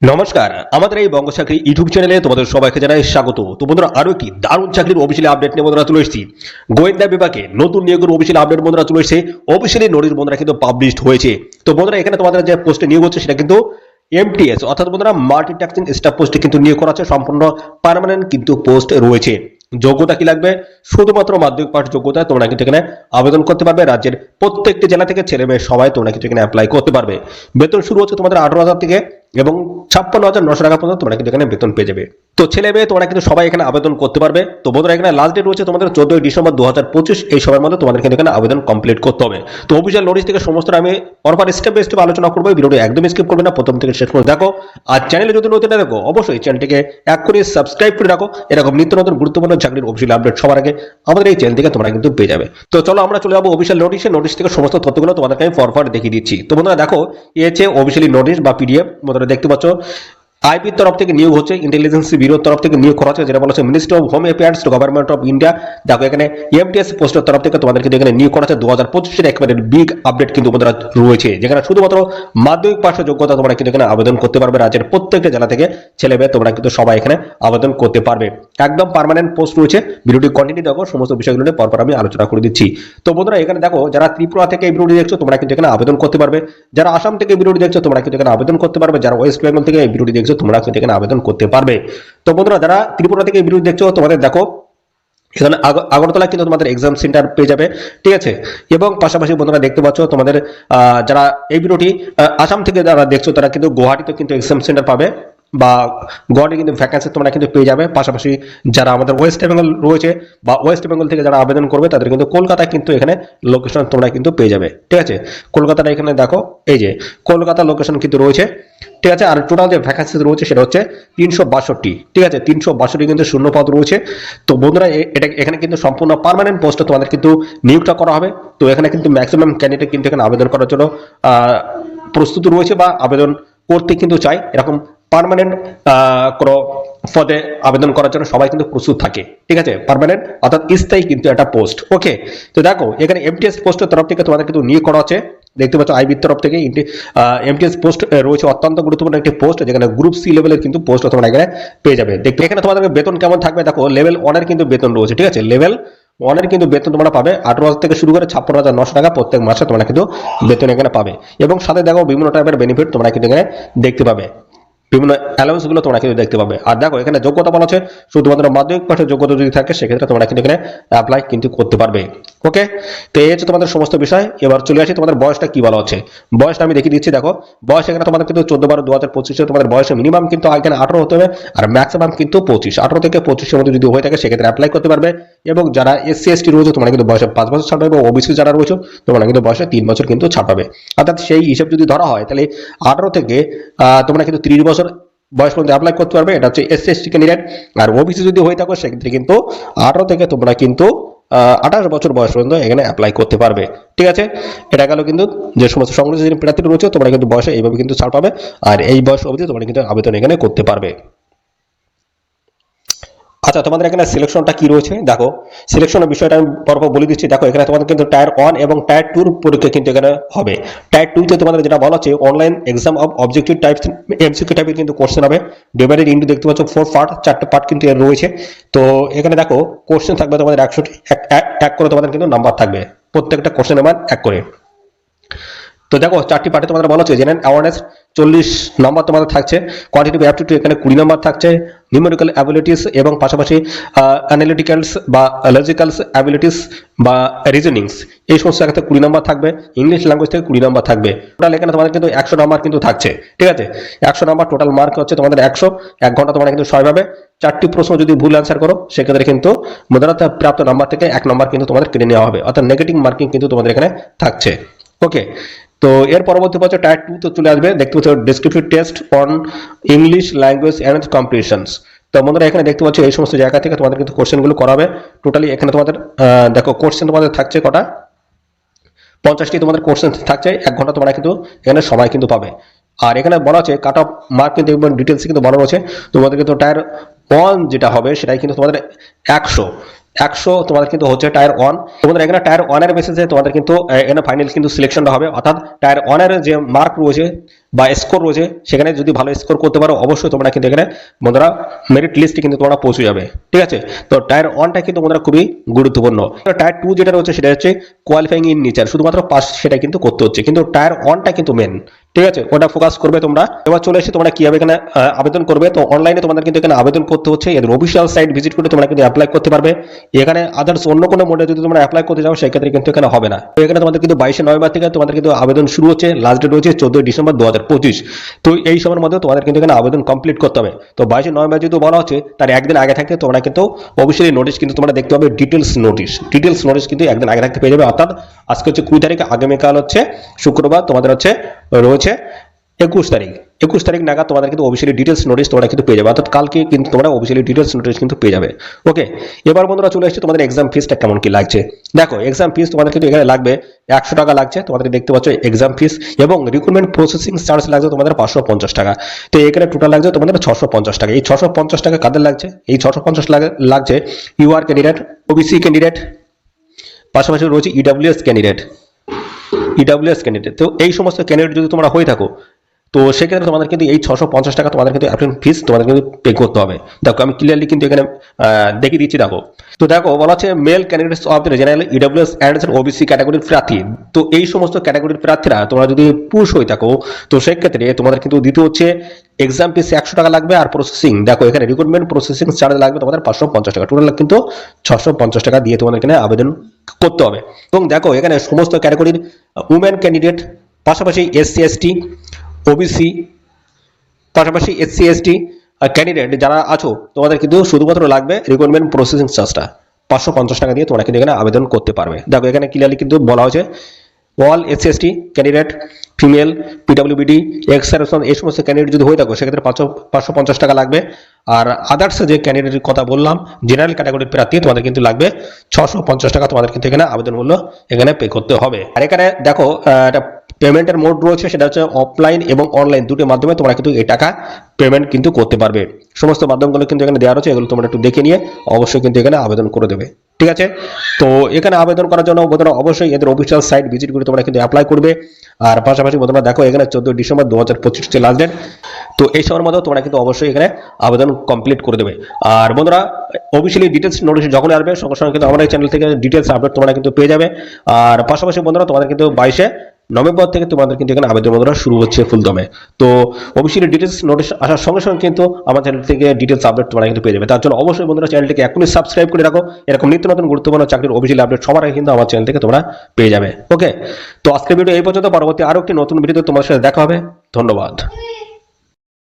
নমস্কার, আমাদের এই বঙ্গ চাকরি ইউটিউব চ্যানেলে তোমাদের সবাইকে জানাই স্বাগত। তো বন্ধুরা, আরো একটি দারুণ চাকরির অফিসিয়ালি আপডেট নিয়ে বন্ধুরা চলে এসেছি। গোয়েন্দা বিভাগে নতুন নিয়োগের অফিসিয়ালি আপডেট বন্ধুরা চলে এসেছে। অফিসিয়ালি নোটিশ বন্ধুরা কিন্তু পাবলিশড হয়েছে। তো বন্ধুরা, এখানে তোমাদের যে পোস্টে নিয়োগ হচ্ছে সেটা কিন্তু এমটিএস অর্থাৎ বন্ধুরা মাল্টিটাস্কিং স্টাফ পোস্টে কিন্তু নিয়োগ করা আছে। সম্পূর্ণ পার্মানেন্ট কিন্তু পোস্ট রয়েছে। যোগ্যতা কি লাগবে? শুধুমাত্র মাধ্যমিক পাস যোগ্যতা তোমরা কিন্তু এখানে আবেদন করতে পারবে। রাজ্যের প্রত্যেকটি জেলা থেকে ছেলে মেয়ে সবাই তোমরা কিন্তু এখানে অ্যাপ্লাই করতে পারবে। বেতন শুরু হচ্ছে তোমাদের 18,000 থেকে এবং 56,900 টাকা পর্যন্ত তোমরা কিন্তু এখানে বেতন পেয়ে যাবে। তো ছেলে মেয়ে তোমরা কিন্তু সবাই এখানে আবেদন করতে পারবে। তো বন্ধুরা, এখানে লাস্ট ডেট রয়েছে তোমাদের 14 ডিসেম্বর 2025। এই সময়ের মধ্যে তোমাদের কিন্তু এখানে আবেদন কমপ্লিট করতে হবে। তো অফিসিয়াল নোটিশ থেকে সমস্ত আমি পরপর স্টেপ বাই স্টেপ আলোচনা করবো। ভিডিওটি একদম স্কিপ করবে না, প্রথম থেকে শেষ পর্যন্ত দেখো। আর চ্যানেলে যদি নতুন না দেখো, অবশ্যই চ্যানেলটিকে এক করে সাবস্ক্রাইব করে রাখো। এরকম নিত্য নতুন গুরুত্বপূর্ণ চাকরির অফিসিয়াল আপডেট সবার আগে আমাদের এই চ্যানেল থেকে তোমরা কিন্তু পেয়ে যাবে। তো চলো আমরা চলে যাবো অফিসিয়াল নোটিশ থেকে সমস্ত তথ্যগুলো তোমাদেরকে আমি পরপর দেখিয়ে দিচ্ছি। তো বন্ধুরা দেখো, এই হচ্ছে অফিসিয়ালি নোটিশ বা পিডিএফ। বন্ধুরা দেখতে পাচ্ছ, আইবির তরফ থেকে নিয়োগ হচ্ছে, ইন্টেলিজেন্স ব্যুরোর তরফ থেকে নিয়োগ করা হচ্ছে, যেটা বলা হচ্ছে ministry of home affairs government of India. দেখো এখানে এমটিএস পোস্টের তরফ থেকে তোমাদের কিন্তু এখানে নিয়োগ করা হচ্ছে। 2025 একেবারে বিগ আপডেট কিন্তু বন্ধুরা রয়েছে, যেখানে শুধুমাত্র মাধ্যমিক পাশের যোগ্যতা তোমরা কিন্তু এখানে আবেদন করতে পারবে। রাজ্যের প্রত্যেকটা জেলা থেকে ছেলে মেয়ে তোমরা কিন্তু সবাই এখানে আবেদন করতে পারবে। একদম পার্মানেন্ট পোস্ট রয়েছে। ভিডিওটি কন্টিনিউ দেখো, সমস্ত বিষয়গুলো নিয়ে পরপর আমি আলোচনা করে দিচ্ছি। তো বন্ধুরা, এখানে দেখো, যারা ত্রিপুরা থেকে এই ভিডিওটি দেখছো তোমরা কিন্তু এখানে আবেদন করতে পারবে। যারা আসাম থেকে এই ভিডিওটি দেখছো তোমরা কিন্তু এখানে আবেদন করতে পারবে। যারা ওয়েস্ট বেঙ্গল থেকে এই ভিডিওটি দেখছো তোমরা কিন্তু এখানে আবেদন করতে পারবে। তো বন্ধুরা, যারা ত্রিপুরা থেকে এই ভিডিও দেখছো তোমাদের দেখো, এখানে আগরতলা কিন্তু তোমাদের এক্সাম সেন্টার পেয়ে যাবে, ঠিক আছে। এবং পাশাপাশি বন্ধুরা দেখতে পাচ্ছ তোমাদের যারা এই ভিডিওটি আসাম থেকে যারা দেখছো তারা কিন্তু গুয়াহাটিতে কিন্তু এক্সাম সেন্টার পাবে বা গুয়াহাটি কিন্তু ভ্যাকেন্সি তোমরা কিন্তু পেয়ে যাবে। পাশাপাশি যারা আমাদের ওয়েস্ট বেঙ্গল রয়েছে বা ওয়েস্ট বেঙ্গল থেকে যারা আবেদন করবে তাদের কিন্তু কলকাতায় কিন্তু এখানে লোকেশন তোমরা কিন্তু পেয়ে যাবে, ঠিক আছে। কলকাতাটা এখানে দেখো, এই যে কলকাতা লোকেশন কিন্তু রয়েছে, ঠিক আছে। আর টোটাল যে ভ্যাকেন্সি রয়েছে সেটা হচ্ছে 362, ঠিক আছে। 362 কিন্তু শূন্য পদ রয়েছে। তো বন্ধুরা, এটা এখানে কিন্তু সম্পূর্ণ পার্মানেন্ট পোস্টে তোমাদের কিন্তু নিয়োগটা করা হবে। তো এখানে কিন্তু ম্যাক্সিমাম ক্যান্ডিডেট কিন্তু এখানে আবেদন করার জন্য প্রস্তুত রয়েছে বা আবেদন করতে কিন্তু চাই। এরকম পার্মানেন্ট কোনো পদে আবেদন করার জন্য সবাই কিন্তু প্রস্তুত থাকে, ঠিক আছে। পার্মানেন্ট অর্থাৎ স্থায়ী কিন্তু একটা পোস্ট, ওকে। তো দেখো, এখানে এমটিএস পোস্টের তরফ থেকে তোমাদের কিন্তু নিয়োগ করা হচ্ছে। দেখতে পাচ্ছ আইবির তরফ থেকে এমটিএস পোস্ট রয়েছে, অত্যন্ত গুরুত্বপূর্ণ একটি পোস্ট, যেখানে গ্রুপ সি লেভেলের কিন্তু পোস্ট তোমরা এখানে পেয়ে যাবে। দেখতে এখানে তোমাদের বেতন কেমন থাকবে দেখো, লেভেল 1 এর কিন্তু বেতন রয়েছে, ঠিক আছে। লেভেল 1 এর কিন্তু বেতন তোমরা পাবে 18,000 থেকে শুরু করে 56,900 টাকা প্রত্যেক মাসে তোমরা কিন্তু বেতন এখানে পাবে। এবং সাথে দেখো বিভিন্ন টাইপের বেনিফিট তোমরা কিন্তু এখানে দেখতে পাবে, বিভিন্ন অ্যালাউন্স গুলো তোমরা কিন্তু দেখতে পাবে। আর দেখো, এখানে যোগ্যতা বলা আছে শুধুমাত্র মাধ্যমিক পাশের যোগ্যতা যদি থাকে সেক্ষেত্রে তোমরা কিন্তু এখানে অ্যাপ্লাই কিন্তু করতে পারবে, ওকে। তো এই হচ্ছে তোমাদের সমস্ত বিষয়। এবার চলে আসি তোমাদের বয়সটা কি বলা হচ্ছে। বয়সটা আমি দেখিয়ে দিচ্ছি। দেখো, বয়স এখানে তোমাদের কিন্তু 14/12/2025 তোমাদের বয়সে মিনিমাম কিন্তু এখানে 18 হতে হবে, আর ম্যাক্সিমাম কিন্তু 25। 18 থেকে 25 এর মধ্যে যদি হয়ে থাকে সেক্ষেত্রে অ্যাপ্লাই করতে পারবে। এবং যারা এসসি এসটি রয়েছে তোমরা কিন্তু বয়সে 5 বছর ছাড় পাবে। ওবিসি যারা রয়েছে তোমরা কিন্তু বয়সে 3 বছর কিন্তু ছাড় পাবে। অর্থাৎ সেই হিসেব যদি ধরা হয় তাহলে 18 থেকে তোমরা কিন্তু 30 বছর বয়স পর্যন্ত অ্যাপ্লাই করতে পারবে। এটা হচ্ছে এসসি এসটি ক্যান্ডিডেট। আর ওবিসি যদি হয়ে থাকো সেক্ষেত্রে কিন্তু 18 থেকে তোমরা কিন্তু 28 বছর বয়স পর্যন্ত এখানে অ্যাপ্লাই করতে পারবে, ঠিক আছে। এটা গেল কিন্তু যে সমস্ত সংশ্লিষ্ট প্রার্থী রয়েছে তোমরা কিন্তু বয়সে এইভাবে কিন্তু ছাড় পাবে। আর এই বয়স অবধি তোমরা কিন্তু আবেদন এখানে করতে পারবে। আচ্ছা, তোমাদের এখানে সিলেকশনটা কি রয়েছে দেখো। সিলেকশনের বিষয়টা আমি পরপর বলে দিচ্ছি। দেখো, এখানে তোমাদের কিন্তু টায়ার 1 এবং টায়ার 2 পরীক্ষা কিন্তু এখানে হবে। টায়ার 2 তে তোমাদের যেটা বলা হচ্ছে online exam of objective types MCQ টাইপের কিন্তু কোশ্চেন হবে। ডিভাইডেড ইনটু দেখতে পাচ্ছ 4 পার্ট, 4টে পার্ট কিন্তু এর রয়েছে। তো এখানে দেখো কোশ্চেন থাকবে তোমাদের 100টি, এক করে তোমাদের কিন্তু নাম্বার থাকবে, প্রত্যেকটা কোশ্চেন নাম্বার 1 করে। তো দেখো, 4টি পার্টে তোমাদের বলা হচ্ছে জেনারেল অ্যাওয়ারনেস 40 নম্বর তোমাদের থাকছে, কোয়ান্টিটেটিভ অ্যাপটিটিউড এখানে 20 নম্বর থাকছে, নিউমেরিক্যাল অ্যাবিলিটিস এবং পাশাপাশি অ্যানালিটিক্যালস বা লজিক্যালস অ্যাবিলিটিস বা রিজনিংস এই সমস্ত জায়গাতে 20 নম্বর থাকবে। ইংলিশ ল্যাঙ্গুয়েজ থেকে 20 নম্বর থাকবে। টোটাল এখানে তোমাদের কিন্তু 100 নম্বর কিন্তু থাকছে, ঠিক আছে। 100 নম্বর টোটাল মার্ক হচ্ছে তোমাদের 100। 1 ঘন্টা তোমরা কিন্তু 6 পাবে। 4টি প্রশ্ন যদি ভুল অ্যান্সার করো সেক্ষেত্রে কিন্তু মুদ্রাতে প্রাপ্ত নাম্বার থেকে 1 নম্বর কিন্তু তোমাদের কেটে নেওয়া হবে, অর্থাৎ নেগেটিভ মার্কিং কিন্তু তোমাদের এখানে থাকছে, ওকে। তো এর পরবর্তী বছর টায়ার 2 তো চলে আসবে। দেখতে পাচ্ছ descriptive test on English language and competitions. তো বন্ধুরা, এখানে দেখতে পাচ্ছ এই সমস্ত জায়গা থেকে তোমাদের কিন্তু কোশ্চেনগুলো করাবে। টোটালি এখানে তোমাদের দেখো কোশ্চেন তোমাদের থাকছে কটা, 50টি তোমাদের কোশ্চেন থাকছে। 1 ঘন্টা তোমরা কিন্তু এখানে সময় কিন্তু পাবে। আর এখানে বলা আছে কাট অফ মার্ক কিন্তু ডিটেলস কিন্তু বলা রয়েছে। তোমাদের কিন্তু টায়ার 1 যেটা হবে সেটাই কিন্তু তোমাদের 100, 100 তোমাদের কিন্তু হচ্ছে টায়ার 1। তোমাদের এখানে টায়ার 1 এর বেসিসে তোমাদের কিন্তু এখানে ফাইনাল কিন্তু সিলেকশনটা হবে, অর্থাৎ টায়ার 1 এর যে মার্ক রয়েছে বা স্কোর রয়েছে সেখানে যদি ভালো স্কোর করতে পারো অবশ্যই তোমরা কিন্তু এখানে বন্ধুরা মেরিট লিস্টে কিন্তু তোমরা পৌঁছে যাবে, ঠিক আছে। তো টায়ার 1টা কিন্তু বন্ধুরা খুবই গুরুত্বপূর্ণ। টায়ার 2 যেটা রয়েছে সেটা হচ্ছে কোয়ালিফাইং ইন নেচার, শুধুমাত্র পাস সেটা কিন্তু করতে হচ্ছে, কিন্তু টায়ার 1টা কিন্তু মেন, ঠিক আছে, ওটা ফোকাস করবে তোমরা। এবার চলে এসে তোমরা কিভাবে এখানে আবেদন করবে। তো অনলাইনে তোমাদের কিন্তু এখানে আবেদন করতে হচ্ছে, এদের অফিসিয়াল সাইট ভিজিট করে তোমরা কিন্তু অ্যাপ্লাই করতে পারবে। এখানে আদার্স অন্য কোনো মোডে যদি তোমরা অ্যাপ্লাই করতে যাও সেক্ষেত্রে কিন্তু এখানে হবে না। তো এখানে তোমাদের কিন্তু 22 নভেম্বর থেকে তোমাদের কিন্তু আবেদন শুরু হচ্ছে, লাস্ট ডেট রয়েছে 14 ডিসেম্বর 2025। তো এই সময়ের মধ্যে তোমাদের কিন্তু এখানে আবেদন কমপ্লিট করতে হবে। তো 22 নভেম্বর যেহেতু বলা হচ্ছে তার একদিন আগে থাকতে তোমরা কিন্তু অফিসিয়ালি নোটিশ কিন্তু তোমরা দেখতে পাবে, ডিটেলস নোটিশ কিন্তু একদিন আগে থাকতে পেয়ে যাবে। অর্থাৎ আজকে হচ্ছে 20 তারিখ, আগামীকাল হচ্ছে শুক্রবার, তোমাদের হচ্ছে রয়েছে 21 তারিখ নাগাদ তোমাদের কিন্তু অফিসিয়ালি ডিটেলস নোটিশ তোমরা কিন্তু পেয়ে যাবে, অর্থাৎ কালকে কিন্তু তোমরা অফিসিয়ালি ডিটেলস নোটিশ কিন্তু পেয়ে যাবে। ওকে, এবার বন্ধুরা চলে এসেছে তোমাদের এক্সাম ফিসটা কেমন কি লাগছে। দেখো এক্সাম ফিস তোমাদের কিন্তু এখানে লাগবে 100 টাকা লাগছে, তোমাদের দেখতে পাচ্ছ এক্সাম ফিস, এবং রিক্রুটমেন্ট প্রসেসিং চার্জ লাগছে তোমাদের 550 টাকা। তো এখানে টোটাল লাগছে তোমাদের 650 টাকা। এই 650 টাকা কাদের লাগছে? এই 650 লাগছে ইউআর ক্যান্ডিডেট, ওবিসি ক্যান্ডিডেট, পাশাপাশি রয়েছে ইডব্লিউএস ক্যান্ডিডেট। তো এই সমস্ত ক্যান্ডিডেট যদি তোমরা হয়ে থাকো তো সেক্ষেত্রে তোমাদের কিন্তু এই 650 টাকা তোমাদের কিন্তু অ্যাপ্লিকেশন ফিস তোমাদের কিন্তু পে করতে হবে। দেখো আমি ক্লিয়ারলি কিন্তু এখানে দেখিয়ে দিচ্ছি। দেখো তো দেখো বলা হচ্ছে mail candidates of the general EWS and OBC ক্যাটাগরির প্রার্থী। তো এই সমস্ত ক্যাটাগরির প্রার্থীরা তোমরা যদি পুরুষ হয়ে থাকো তো সেক্ষেত্রে তোমাদের কিন্তু দিতে হচ্ছে এক্সাম ফিস 100 টাকা লাগবে, আর প্রসেসিং দেখো এখানে রিক্রুটমেন্ট প্রসেসিং চার্জ লাগবে তোমাদের 550 টাকা। টোটাল কিন্তু 650 টাকা দিয়ে তোমাদের এখানে আবেদন করতে হবে। এবং দেখো এখানে সমস্ত ক্যাটাগরির উমেন ক্যান্ডিডেট, পাশাপাশি এসসি এসটি, ওবিসি, পাশাপাশি এসসি এসটি ক্যান্ডিডেট যারা আছো তোমাদের কিন্তু শুধুমাত্র লাগবে রিক্রুটমেন্ট প্রসেসিং চার্জটা 550 টাকা দিয়ে তোমরা কিন্তু এখানে আবেদন করতে পারবে। দেখো এখানে ক্লিয়ারলি কিন্তু বলা হয়েছে all SC ST candidate, female, PWBD, ex serviceman এই সমস্ত ক্যান্ডিডেট যদি হয়ে থাকো সেক্ষেত্রে 550 টাকা লাগবে। আর আদার্স যে ক্যান্ডিডেটের কথা বললাম জেনারেল ক্যাটাগরির প্রার্থী তোমাদের কিন্তু লাগবে 650 টাকা, তোমাদের কিন্তু এখানে আবেদন মূল্য এখানে পে করতে হবে। আর এখানে দেখো এটা পেমেন্টের মোড রয়েছে, সেটা হচ্ছে অফলাইন এবং অনলাইন দুটোর মাধ্যমে তোমরা কিন্তু এই টাকা পেমেন্ট কিন্তু করতে পারবে। সমস্ত মাধ্যমগুলো কিন্তু এখানে দেওয়া রয়েছে, এগুলো তোমরা একটু দেখে নিয়ে অবশ্যই কিন্তু এখানে আবেদন করে দেবে, ঠিক আছে। তো এখানে আবেদন করার জন্য বন্ধুরা অবশ্যই এদের অফিসিয়াল সাইট ভিজিট করে তোমরা কিন্তু অ্যাপ্লাই করবে। আর পাশাপাশি বন্ধুরা দেখো এখানে 14 ডিসেম্বর 2025 হচ্ছে লাস্ট ডেট। তো এই সময়ের মধ্যে তোমরা কিন্তু অবশ্যই এখানে আবেদন কমপ্লিট করে দেবে। আর বন্ধুরা অফিসিয়ালি ডিটেলস নোটিশ যখন আসবে সঙ্গে সঙ্গে কিন্তু আমার এই চ্যানেল থেকে ডিটেলস আপডেট তোমরা কিন্তু পেয়ে যাবে। আর পাশাপাশি বন্ধুরা তোমাদের কিন্তু 22 নভেম্বর থেকে তোমাদের কিন্তু এখানে আবেদন বন্ধুরা শুরু হচ্ছে ফুলদমে। তো অফিসিয়ালি ডিটেলস নোটিশ আসার সঙ্গে সঙ্গে কিন্তু আমার চ্যানেল থেকে ডিটেলস আপডেট তোমরা কিন্তু পেয়ে যাবে। তার জন্য অবশ্যই বন্ধুরা চ্যানেলটিকে এখনই সাবস্ক্রাইব করে রাখো, এরকম নিত্য নতুন গুরুত্বপূর্ণ চাকরির অফিসিয়ালি আপডেট সবার আগে কিন্তু আমার চ্যানেল থেকে তোমরা পেয়ে যাবে। ওকে, তো আজকের ভিডিও এই পর্যন্ত, পরবর্তী আরো একটি নতুন ভিডিওতে তোমার সাথে দেখা হবে। ধন্যবাদ।